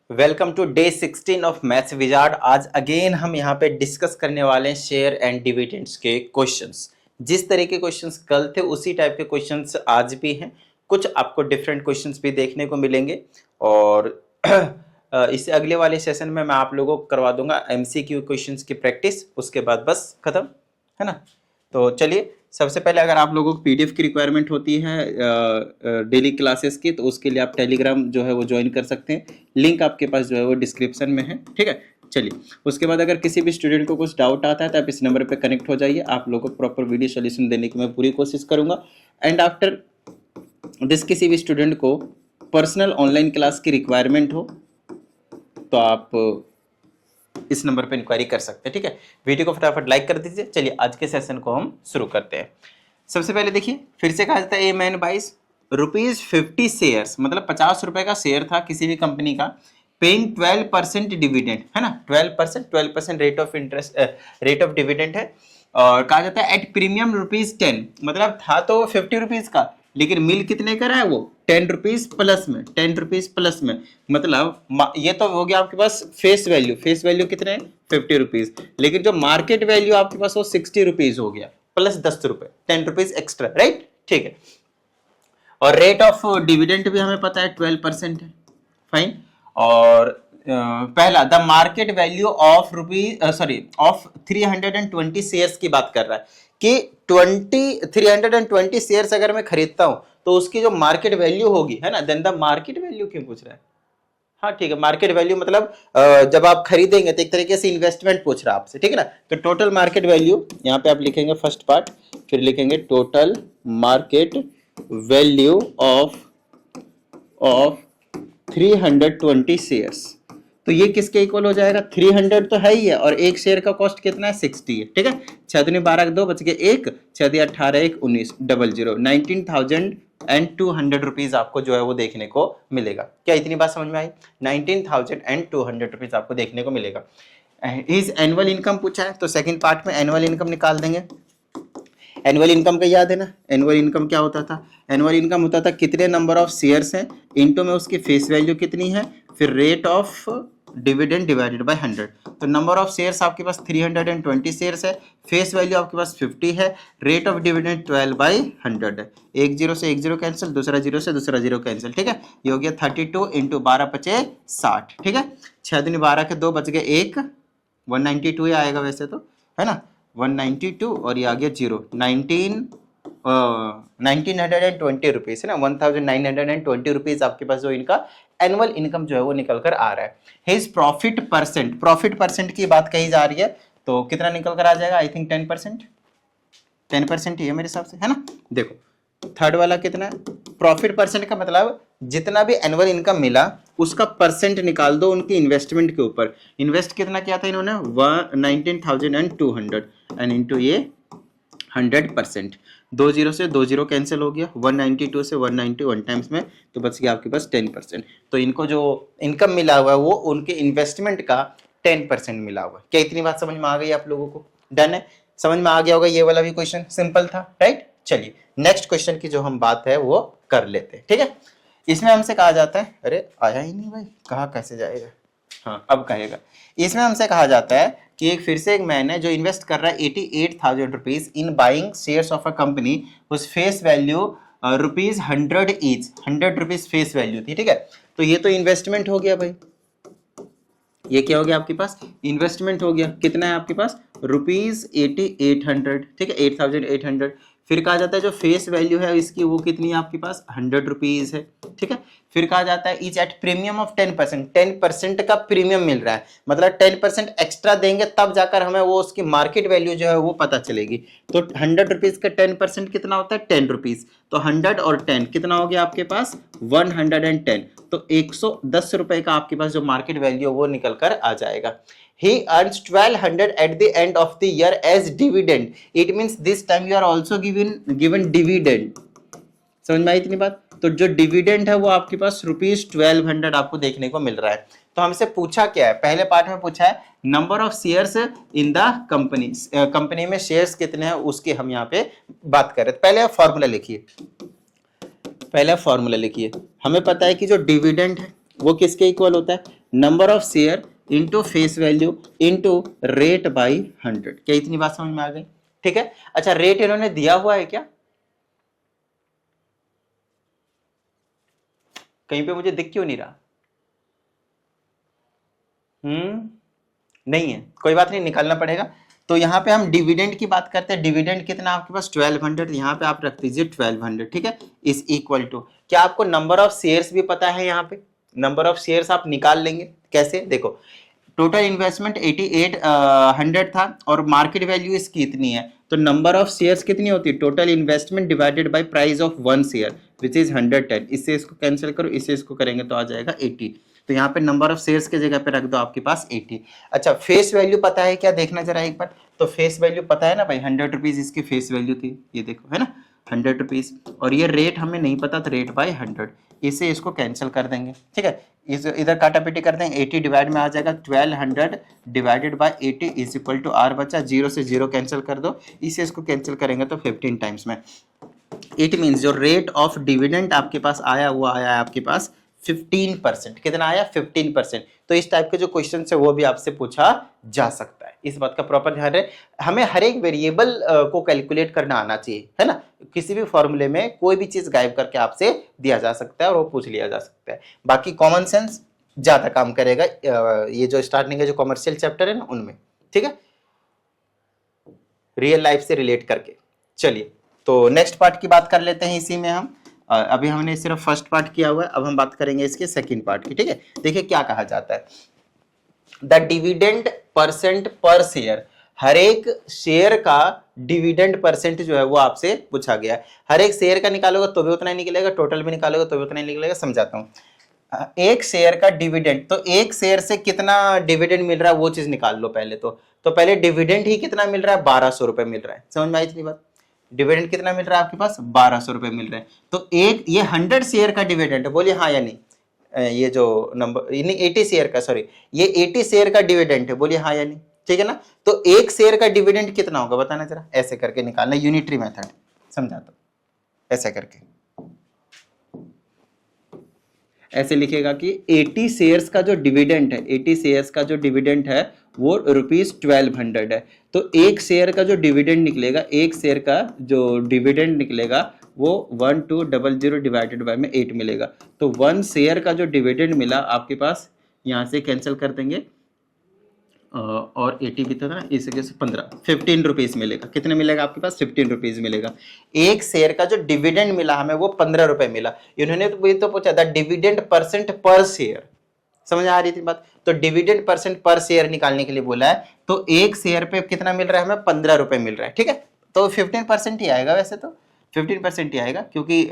Welcome to day 16 of maths wizard. आज again हम यहाँ पे डिस्कस करने वाले हैं शेयर एंड डिविडेंड्स के क्वेश्चंस। जिस तरह के क्वेश्चंस कल थे उसी टाइप के क्वेश्चंस आज भी हैं। कुछ आपको डिफरेंट क्वेश्चंस भी देखने को मिलेंगे और इससे अगले वाले सेशन में मैं आप लोगों को करवा दूंगा एमसीक्यू क्वेश्चंस की प्रैक्टिस। उसके बाद बस खत्म, है ना। तो चलिए, सबसे पहले अगर आप लोगों को पीडीएफ की रिक्वायरमेंट होती है डेली क्लासेस की, तो उसके लिए आप टेलीग्राम जो है वो ज्वाइन कर सकते हैं। लिंक आपके पास जो है वो डिस्क्रिप्शन में है, ठीक है। चलिए, उसके बाद अगर किसी भी स्टूडेंट को कुछ डाउट आता है तो आप इस नंबर पे कनेक्ट हो जाइए। आप लोगों को प्रॉपर वीडियो सोल्यूशन देने की मैं पूरी कोशिश करूंगा। एंड आफ्टर दिस किसी भी स्टूडेंट को पर्सनल ऑनलाइन क्लास की रिक्वायरमेंट हो तो आप इस नंबर पे इंक्वायरी कर सकते हैं, ठीक है। वीडियो को फटाफट लाइक कर दीजिए। चलिए, आज के सेशन को हम शुरू करते हैं। सबसे पहले देखिए, फिर से कहा जाता है ए मैन बाइज ₹50 शेयर्स, मतलब 50 रुपए का शेयर था किसी भी कंपनी का, पेइंग 12% डिविडेंड, है ना। 12% rate of interest, rate of dividend है। और कहा जाता है एट प्रीमियम ₹10, मतलब था तो 50 रुपीज का, लेकिन मिल कितने का रहा है वो 10 रुपीज प्लस में, 10 रुपीज प्लस में। मतलब ये तो हो गया आपके पास फेस वैल्यू कितने 50 रुपीज, लेकिन जो मार्केट वैल्यू आपके पास वो 60 रुपीज हो गया, प्लस 10 रुपए, 10 रुपीज एक्स्ट्रा, राइट, ठीक है। और रेट ऑफ डिविडेंड भी हमें पता है 12% है, फाइन। और पहला the market value of of 320 shares की बात कर रहा है कि 320 शेयर्स अगर मैं खरीदता हूं तो उसकी जो मार्केट वैल्यू होगी, है ना, देन द मार्केट वैल्यू क्यों पूछ रहा है। हाँ ठीक है, मार्केट वैल्यू मतलब जब आप खरीदेंगे तो एक तरीके से इन्वेस्टमेंट पूछ रहा है आपसे, ठीक है ना। तो टोटल मार्केट वैल्यू यहाँ पे आप लिखेंगे फर्स्ट पार्ट, फिर लिखेंगे total market value of 320 shares. तो ये किसके इक्वल हो जाएगा, 300 तो है ही है, और एक शेयर का कॉस्ट कितना है 60 है, ठीक है। 6 दूनी 12 2 बच गए 1, 6 दिया 18 1 19 00 19,200 रुपीज आपको जो है वो देखने को मिलेगा। क्या इतनी बात समझ में आई? 19,200 रुपीज आपको देखने को मिलेगा। इज एनुअल इनकम पूछा है तो सेकंड पार्ट में एनुअल इनकम निकाल देंगे। एनुअल इनकम का याद है ना, एनुअल इनकम क्या होता था, एनुअल इनकम होता था कितने नंबर ऑफ शेयर्स हैं इनटू में उसकी फेस वैल्यू कितनी है, फिर rate of dividend divided by 100। तो नंबर ऑफ शेयर्स आपके पास 320 शेयर्स है, फेस वैल्यू आपके पास 50 है, रेट ऑफ डिविडेंड 12/100 है। एक जीरो से एक जीरो कैंसिल, दूसरा जीरो से दूसरा जीरो कैंसिल, ठीक है। ये हो गया 32 इंटू 12 पचे 60, ठीक है। 6 दूनी 12 के 2 बच गए 1, 192 ही आएगा वैसे तो, है ना, 192, और ये आ गया 0, 1920 रुपीज, है ना, 1920 रुपीज आपके पास जो इनका एनुअल इनकम जो है वो निकल कर आ रहा है। हिज प्रॉफिट परसेंट की बात कही जा रही है, तो कितना निकल कर आ जाएगा, आई थिंक 10% ही है मेरे हिसाब से, है ना। देखो थर्ड वाला कितना है, प्रॉफिट परसेंट का मतलब जितना भी एनुअल इनकम मिला उसका परसेंट निकाल दो उनकी इन्वेस्टमेंट के ऊपर। इन्वेस्ट कितना किया था इन्होंने 19,200 एंड इनटू ये 100%। 2 जीरो से 2 जीरो कैंसिल हो गया, 192 से 191 टाइम्स में, तो बच गया आपके पास 10%। तो इनको जो इनकम मिला हुआ है वो उनके इन्वेस्टमेंट का 10% मिला हुआ है। क्या इतनी बात समझ में आ गई आप लोगों को? डन है, समझ में आ गया होगा। ये वाला भी क्वेश्चन सिंपल था, राइट। चलिए नेक्स्ट क्वेश्चन की जो हम बात है वो कर लेते हैं, ठीक है। इसमें हमसे कहा जाता है, अरे आया ही नहीं भाई, कहाँ कैसे जाएगा, हाँ अब कहेगा। इसमें हमसे कहा जाता है कि एक फिर से एक मैन है जो इन्वेस्ट कर रहा है 88,000 rupees in buying shares of a company उस face value ₹100 each, 100 rupees face value थी, ठीक है। तो ये तो इन्वेस्टमेंट हो गया भाई, ये क्या हो गया आपके पास, इन्वेस्टमेंट हो गया। कितना है आपके पास ₹8800, ठीक है, 8,800। फिर कहा जाता है जो फेस वैल्यू है इसकी वो कितनी है आपके पास 100 रुपीज है, ठीक है। फिर कहा जाता है इच एट प्रीमियम ऑफ 10% का प्रीमियम मिल रहा है, मतलब 10% एक्स्ट्रा देंगे तब जाकर हमें वो उसकी मार्केट वैल्यू जो है वो पता चलेगी। तो 100 रुपीज का 10% कितना होता है 10 रुपीज, तो 100 और 10 कितना हो गया आपके पास 110, तो 110 रुपए का आपके पास जो मार्केट वैल्यू वो निकल कर आ जाएगा। He earns 1200 at the end of the year as dividend. It means this time you are also given dividend. समझ में आई इतनी बात? तो जो डिविडेंड है वो आपके पास ₹1200 आपको देखने को मिल रहा है। तो हमसे पूछा क्या है, पहले पार्ट में पूछा है number of shares in the company, company में शेयर्स कितने हैं उसकी हम यहाँ पे बात कर रहे हैं। पहले फॉर्मूला लिखिए, हमें पता है कि जो डिविडेंड है वो किसके इक्वल होता है, number of share into face value into rate by 100। क्या इतनी बात समझ में आ गई? ठीक है। अच्छा, रेट इन्होंने दिया हुआ है क्या? कहीं पे मुझे दिख क्यों नहीं रहा? नहीं है, कोई बात नहीं, निकालना पड़ेगा। तो यहाँ पे हम डिविडेंड की बात करते हैं। डिविडेंड कितना आपके पास 1200, यहाँ पे आप रख दीजिए 1200, ठीक है, इज इक्वल टू, क्या आपको नंबर ऑफ शेयर्स भी पता है? यहाँ पे नंबर ऑफ शेयर्स आप निकाल लेंगे। कैसे? देखो, टोटल इन्वेस्टमेंट 8800 था और मार्केट वैल्यू इसकी इतनी है, तो नंबर ऑफ शेयर्स कितनी होती है? Total investment divided by price of 1 share which is 110। इससे इसको कैंसिल करो, इससे इसको करेंगे तो आ जाएगा 80। तो यहाँ पे नंबर ऑफ शेयर्स की जगह पे रख दो आपके पास 80। अच्छा, फेस वैल्यू पता है क्या? देखना जरा एक बार। तो फेस वैल्यू पता है ना भाई, 100 रुपीज इसकी फेस वैल्यू थी, ये देखो है ना, 100 रुपीज। और ये रेट हमें नहीं पता था, रेट बाय 100। इसे इसको कैंसिल कर देंगे, ठीक है, इस इधर काटापीटी कर देंगे, 80 डिवाइड में आ जाएगा 1200 divided by 80 is equal to आर बचा, 0 से 0 कैंसिल कर दो, इसे इसको कैंसिल करेंगे तो 15 टाइम्स में। इट मीन्स जो रेट ऑफ डिविडेंड आपके पास आया हुआ आया है आपके पास 15%। कितना आया? 15%। तो इस टाइप के जो क्वेश्चन है वो भी आपसे पूछा जा सकता है, इस बात का प्रॉपर ध्यान है। हमें हर एक वेरिएबल को कैलकुलेट करना आना चाहिए, है ना। किसी भी फॉर्मूले में कोई भी चीज गायब करके आपसे दिया जा सकता है और वो पूछ लिया जा सकता है। बाकी कॉमन सेंस ज्यादा काम करेगा ये जो स्टार्टिंग के जो कॉमर्शियल चैप्टर है ना उनमें, ठीक है, रियल लाइफ से रिलेट करके। चलिए, तो नेक्स्ट पार्ट की बात कर लेते हैं इसी में हम। अभी हमने सिर्फ फर्स्ट पार्ट किया हुआ है, अब हम बात करेंगे इसके सेकंड पार्ट की, ठीक है। देखिए क्या कहा जाता है, द डिविडेंड परसेंट पर शेयर। हर एक शेयर का डिविडेंड परसेंट जो है वो आपसे पूछा गया है। हर एक शेयर का निकालोगे तो भी उतना ही निकलेगा, टोटल भी निकालोगे तो भी उतना ही निकलेगा। समझाता हूं, एक शेयर का डिविडेंड, तो एक शेयर से कितना डिविडेंड मिल रहा है वो चीज निकाल लो पहले। तो पहले डिविडेंड ही कितना मिल रहा है? 1200 रुपए मिल रहा है। समझ में आई इतनी बात? डिविडेंड कितना मिल रहा है आपके पास? 1200 रुपए मिल रहे हैं। तो एक ये 100 शेयर का डिविडेंड है, बोलिए हाँ या नहीं। ये जो नंबर, नहीं 80 शेयर का, सॉरी, ये 80 शेयर का डिविडेंड है, बोलिए हाँ या नहीं। ठीक है ना। तो एक शेयर का डिविडेंड कितना होगा बताना जरा, ऐसे करके निकालना, यूनिटरी मेथड समझा दो। ऐसे करके ऐसे लिखेगा कि 80 शेयर्स का जो डिविडेंड है, 80 शेयर्स का जो डिविडेंड है वो ₹1200 है। तो एक शेयर का जो डिविडेंड निकलेगा, एक शेयर का जो डिविडेंड निकलेगा वो 1200 डिवाइडेड बाय में 8 मिलेगा। तो 1 शेयर का जो डिविडेंड मिला आपके पास, यहाँ से कैंसिल कर देंगे और 80 भी था ना, इस वजह से 15 रुपीज मिलेगा। कितने मिलेगा आपके पास? 15 रुपीज मिलेगा। एक शेयर का जो डिविडेंड मिला हमें वो 15 रुपए मिला। इन्होंने तो ये तो पूछा था डिविडेंड परसेंट पर शेयर, समझ आ रही थी बात। तो डिविडेंड परसेंट पर शेयर निकालने के लिए बोला है, तो एक शेयर पे कितना मिल रहा है हमें? 15 रुपए मिल रहा है, ठीक है। तो 15% ही आएगा, वैसे तो 15% ही आएगा क्योंकि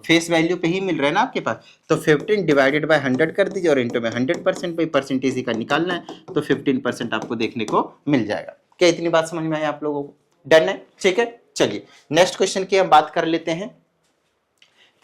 फेस वैल्यू पे ही मिल रहा है ना आपके पास। तो 15 डिवाइडेड बाय 100 कर दीजिए और इंटू में 100% पे परसेंटेज ही का निकालना है, तो 15% आपको देखने को मिल जाएगा। क्या इतनी बात समझ में आई आप लोगों को? डन है, ठीक है। चलिए नेक्स्ट क्वेश्चन की हम बात कर लेते हैं।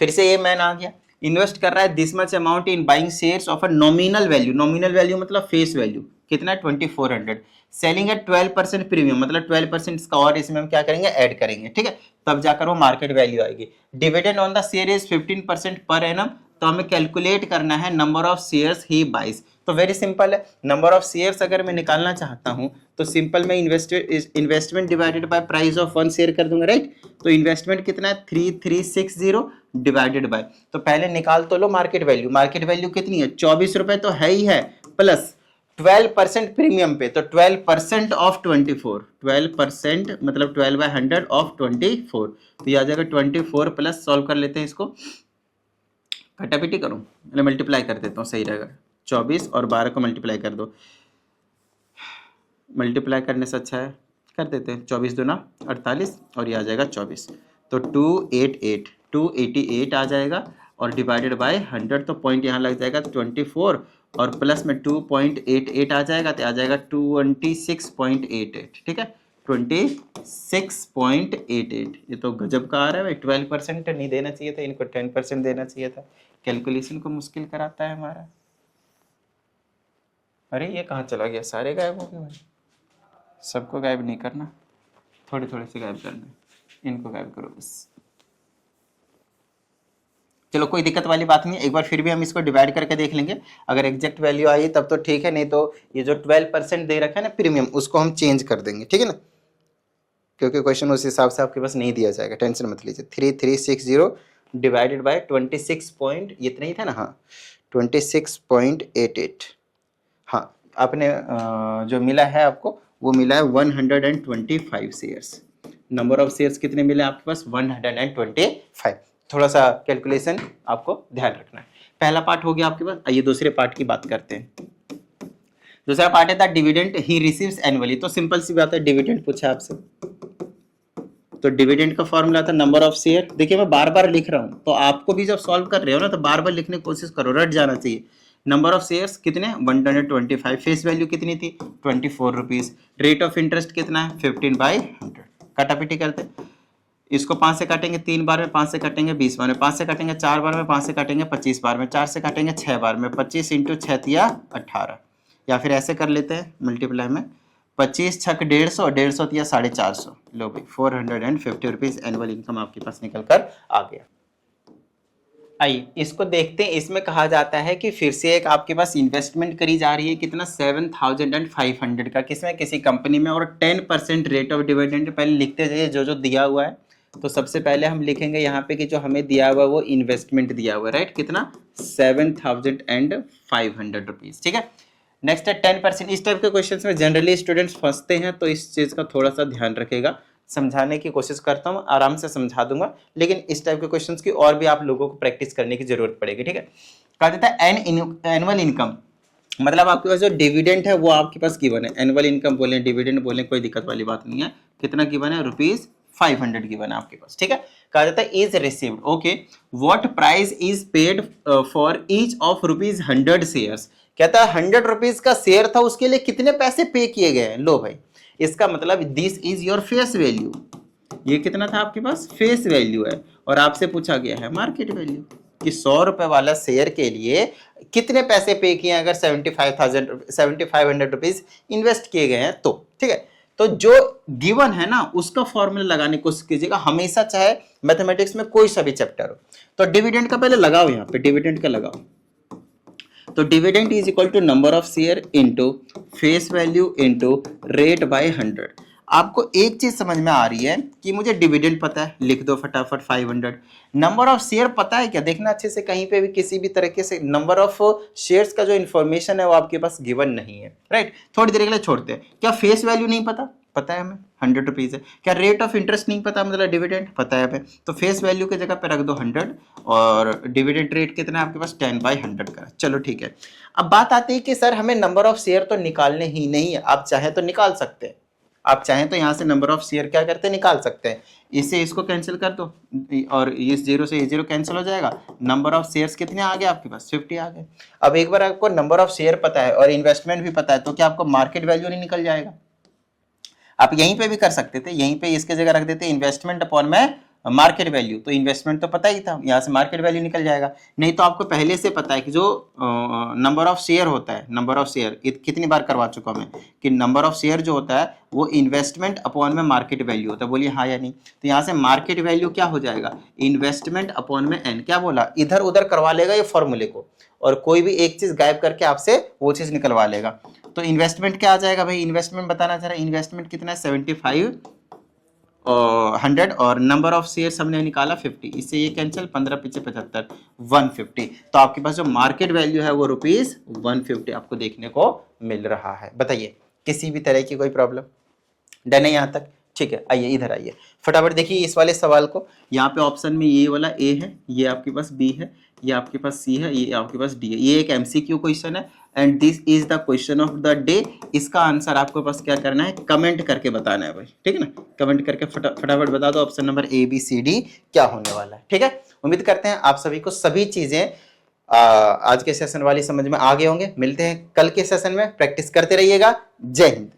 फिर से ये मैन आ गया, इन्वेस्ट कर रहा है this much amount in buying shares of a nominal value. Nominal value मतलब फेस वैल्यू कितना? 2400। सेलिंग एट 12% प्रीमियम, मतलब 12% का और इसमें हम क्या करेंगे? ऐड करेंगे, ठीक है, तब जाकर वो मार्केट वैल्यू आएगी। Dividend on the share is 15% per annum. तो हमें कैलकुलेट करना है number of shares he buys. तो वेरी सिंपल है, नंबर ऑफ शेयर्स अगर मैं निकालना चाहता हूं तो सिंपल मैं investment divided by price of 1 share कर दूंगा, राइट। तो इन्वेस्टमेंट कितना है? 3360 डिवाइडेड बाय, तो पहले निकाल तो लो मार्केट वैल्यू। मार्केट वैल्यू कितनी है? 24 रुपए तो है ही है, प्लस 12% प्रीमियम पे, तो 12% ऑफ 24, 12% मतलब 12/100 ऑफ 24, तो ये आ जाएगा 24 प्लस, सॉल्व कर लेते हैं इसको, कटापिटी करूं, मैं मल्टीप्लाई कर देता हूँ, सही रहेगा। 24 और 12 को मल्टीप्लाई कर दो, मल्टीप्लाई करने से अच्छा है कर देते हैं, 24 दूना 48 और ये आ जाएगा 24, तो 288 आ जाएगा और डिवाइडेड बाय 100, तो पॉइंट यहाँ लग जाएगा 24 और प्लस में 2.88 आ जाएगा, तो आ जाएगा 26.88, ठीक है, 26.88। ये तो गजब का आ रहा है भाई, 12% नहीं देना चाहिए था इनको, 10% देना चाहिए था। कैलकुलेशन को मुश्किल कराता है हमारा। अरे ये कहाँ चला गया? सारे गायब हो गए भाई। सबको गायब नहीं करना, थोड़े थोड़े से गायब करना है, इनको गायब करो बस। चलो कोई दिक्कत वाली बात नहीं है, एक बार फिर भी हम इसको डिवाइड करके देख लेंगे, अगर एग्जैक्ट वैल्यू आई तब तो ठीक है, नहीं तो ये जो 12% दे रखा है ना प्रीमियम, उसको हम चेंज कर देंगे, ठीक है ना, क्योंकि क्वेश्चन उस हिसाब से आपके पास नहीं दिया जाएगा, टेंशन मत लीजिए। 3360 डिवाइडेड बाय 26 पॉइंट इतना ही था ना, हाँ 26.88, हाँ आपने जो मिला है आपको वो मिला है 125 शेयर्स। नंबर ऑफ शेयर्स कितने मिले आपके पास? 125। थोड़ा सा कैलकुलेशन आपको ध्यान रखना है। पहला पार्ट हो गया आपके पास, आइए दूसरे पार्ट की बात करते हैं। दूसरा पार्ट है that dividend he receives annually. तो सिंपल सी बात है, डिविडेंड पूछा आपसे, तो डिविडेंड का फॉर्मूला था नंबर ऑफ शेयर। देखिए मैं बार बार लिख रहा हूं, तो आपको भी जब सॉल्व कर रहे हो ना तो बार बार लिखने की कोशिश करो, रट जाना चाहिए। नंबर ऑफ शेयर्स कितने? 125। फेस वैल्यू कितनी थी? 24 रुपीज। रेट ऑफ इंटरेस्ट कितना है? 15/100। काटापीटी करते, इसको 5 से काटेंगे 3 बार में, 5 से काटेंगे 20 बार में, 5 से काटेंगे 4 बार में, 5 से काटेंगे 25 बार में, 4 से काटेंगे 6 बार में, 25 × 6 = 18। या फिर ऐसे कर लेते हैं मल्टीप्लाई में, 25 छक 150, 150 या 450। लो भाई 450 रुपीज एनुअल इनकम आपके पास निकल कर आ गया। आइए इसको देखते हैं। इसमें कहा जाता है कि फिर से एक आपके पास इन्वेस्टमेंट करी जा रही है, कितना? 7500 का, किसमें? किसी कंपनी में, और 10% रेट ऑफ डिविडेंड। पहले लिखते जाइए जो जो दिया हुआ है। तो सबसे पहले हम लिखेंगे यहाँ पे कि जो हमें दिया हुआ है वो इन्वेस्टमेंट दिया हुआ है, राइट? कितना? 7500 रुपीज, ठीक है। नेक्स्ट है 10%। इस टाइप के क्वेश्चंस में जनरली स्टूडेंट्स फंसते हैं, तो इस चीज़ का थोड़ा सा ध्यान रखेगा। समझाने की कोशिश करता हूँ, आराम से समझा दूंगा, लेकिन इस टाइप के क्वेश्चंस की और भी आप लोगों को प्रैक्टिस करने की जरूरत पड़ेगी, ठीक है। कहा जाता है एनुअल इनकम, मतलब आपके पास जो डिविडेंड है वो आपके पास गिवन है। एनुअल इनकम बोले, डिविडेंड बोले, कोई दिक्कत वाली बात नहीं है। कितना गिवन है? ₹500 गिवन है आपके पास, ठीक है। कहा जाता है is received, okay, what price is paid for each of ₹100 shares. कहता है 100 रुपीज का शेयर था, उसके लिए कितने पैसे पे किए गए हैं। लो भाई, इसका मतलब this is your face value. ये कितना था आपके पास? फेस वैल्यू है, और आपसे पूछा गया है मार्केट वैल्यू कि 100 रुपए वाला शेयर के लिए कितने पैसे पे किए अगर 7500 रुपीज इन्वेस्ट किए गए हैं तो, ठीक है। तो जो गिवन है ना उसका फॉर्मूला लगाने की कोशिश कीजिएगा हमेशा, चाहे मैथमेटिक्स में कोई सा भी चैप्टर हो। तो डिविडेंड का पहले लगाओ, यहाँ पे डिविडेंड का लगाओ। तो dividend is equal to number of share into face value into rate by 100। आपको एक चीज समझ में आ रही है कि मुझे डिविडेंड पता है, लिख दो फटाफट 500। नंबर ऑफ शेयर पता है क्या? देखना अच्छे से, कहीं पे भी किसी भी तरीके से नंबर ऑफ शेयर्स का जो इन्फॉर्मेशन है वो आपके पास गिवन नहीं है, राइट। थोड़ी देर के लिए छोड़ते हैं। क्या फेस वैल्यू नहीं पता? पता है हमें, 100 रुपीज है। क्या रेट ऑफ इंटरेस्ट नहीं पता, मतलब डिविडेंड पता है हमें। तो फेस वैल्यू की जगह पे रख दो 100, और डिविडेंड रेट कितना है आपके पास? 10/100 का। चलो ठीक है। अब बात आती है कि सर हमें नंबर ऑफ शेयर तो निकालने ही नहीं है। आप चाहे तो निकाल सकते हैं, आप चाहें तो यहाँ से नंबर ऑफ शेयर क्या करते हैं? निकाल सकते हैं। इससे इसको कैंसिल कर दो, और इस 0 से ये 0 कैंसिल हो जाएगा। नंबर ऑफ शेयर्स कितने आ गए आपके पास? 50 आ गए। अब एक बार आपको नंबर ऑफ शेयर पता है और इन्वेस्टमेंट भी पता है, तो क्या आपको मार्केट वैल्यू नहीं निकल जाएगा? आप यहीं पे भी कर सकते थे, यहीं पे इसके जगह रख देते इन्वेस्टमेंट अपॉन में मार्केट वैल्यू। तो इन्वेस्टमेंट तो पता ही था, यहाँ से मार्केट वैल्यू निकल जाएगा। नहीं तो आपको पहले से पता है कि जो नंबर ऑफ शेयर होता है, नंबर ऑफ शेयर कितनी बार करवा चुका मैं कि नंबर ऑफ शेयर जो होता है वो इन्वेस्टमेंट अपॉन में मार्केट वैल्यू होता है। बोलिए हाँ या नहीं। तो यहाँ से मार्केट वैल्यू क्या हो जाएगा? इन्वेस्टमेंट अपॉन में एन। क्या बोला? इधर उधर करवा लेगा ये फॉर्मूले को, और कोई भी एक चीज गायब करके आपसे वो चीज निकलवा लेगा। तो इन्वेस्टमेंट क्या आ जाएगा भाई? इन्वेस्टमेंट बताना चाह रहा है। इन्वेस्टमेंट कितना है? 7500, और नंबर ऑफ शेयर्स हमने निकाला 50। इससे ये कैंसिल, 15 पीछे 75, 150। तो आपके पास जो मार्केट वैल्यू है वो ₹150 आपको देखने को मिल रहा है। बताइए किसी भी तरह की कोई प्रॉब्लम? डन है यहाँ तक? ठीक है, आइए इधर आइए फटाफट देखिए इस वाले सवाल को। यहाँ पे ऑप्शन में ये वाला ए है, ये आपके पास बी है, ये आपके पास सी है, ये आपके पास डी है। ये एक एमसीक्यू क्वेश्चन है, and this is the question of the day. इसका आंसर आपको पास क्या करना है? कमेंट करके बताना है भाई, ठीक है ना। कमेंट करके फटाफट बता दो option number A B C D क्या होने वाला है, ठीक है। उम्मीद करते हैं आप सभी को सभी चीजें आज के सेशन वाली समझ में आ गए होंगे। मिलते हैं कल के सेशन में, प्रैक्टिस करते रहिएगा। जय हिंद।